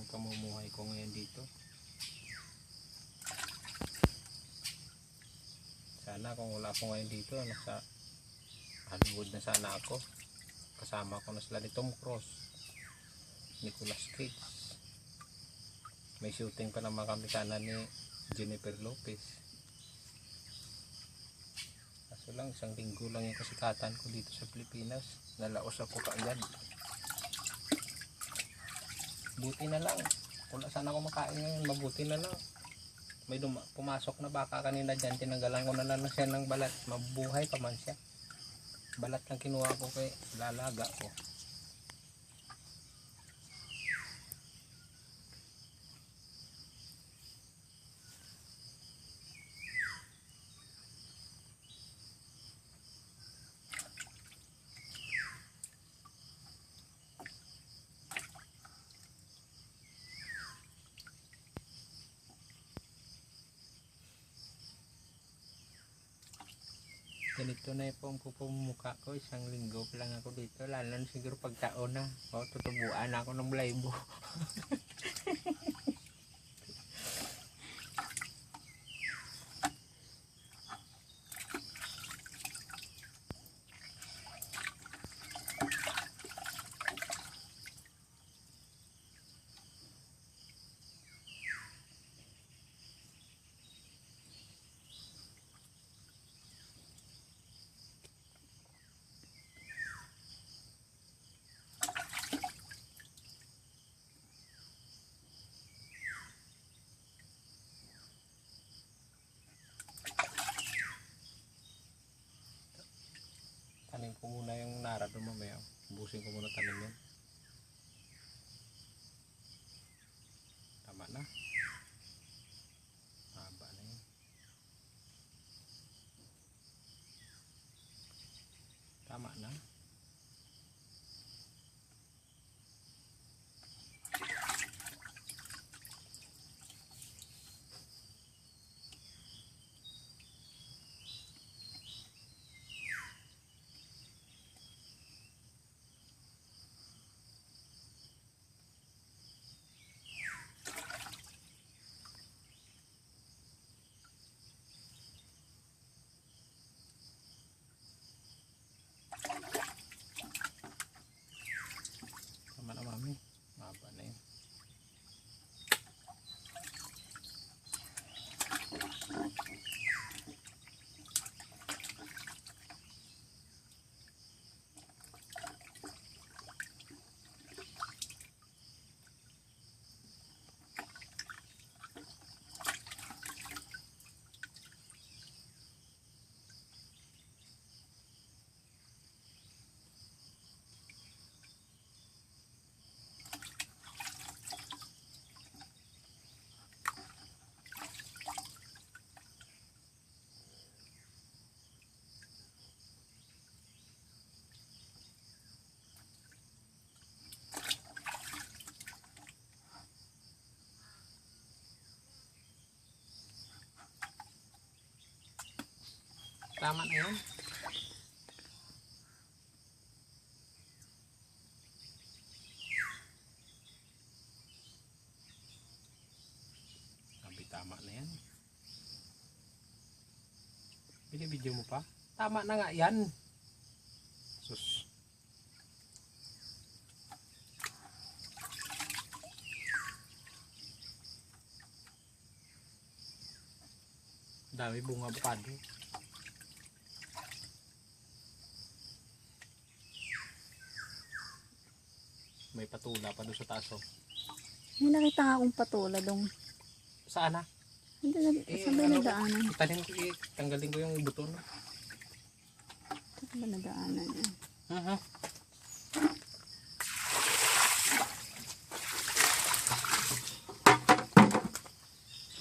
pamumuhay ko ngayon dito. Sana kung wala ako ngayon dito, nasa Hollywood na sana ako. Kasama ko na sila ni Tom Cruise, Nicolas Cage. May shooting pa naman kami sana ni Jennifer Lopez. Kaso lang, isang linggo lang yung kasikatan ko dito sa Pilipinas. Nalaos ako kaagad. Buti na lang. Wala sana ako makain ngayon. Mabuti na lang. May pumasok na baka kanina dyan. Tinanggalan ko na lang siya ng balat. Mabuhay pa man siya. Balat lang kinuha ko kay lalaga ko. Ganito na po ang pupumukha ko. Isang linggo pa lang ako dito. Lalo na siguro pagtaon na. O, tutubuan ako ng blaybo. Tanim ko muna yung nara doon mamaya. Busin ko muna tanim yan. Tama na. Haba na yun. Tama na. Tama na mami. Haba na yun. Tama na yun. Sabi tama na yan. Video mo pa? Tama na nga yan. Sus. Dami bunga avocado. May patula pa doon sa taso. May nakita nga akong patula dong. Saan na? Hindi na, saan ba nadaanan? Itanim ko, tanggalin ko yung buto. Saan ba nadaanan yan?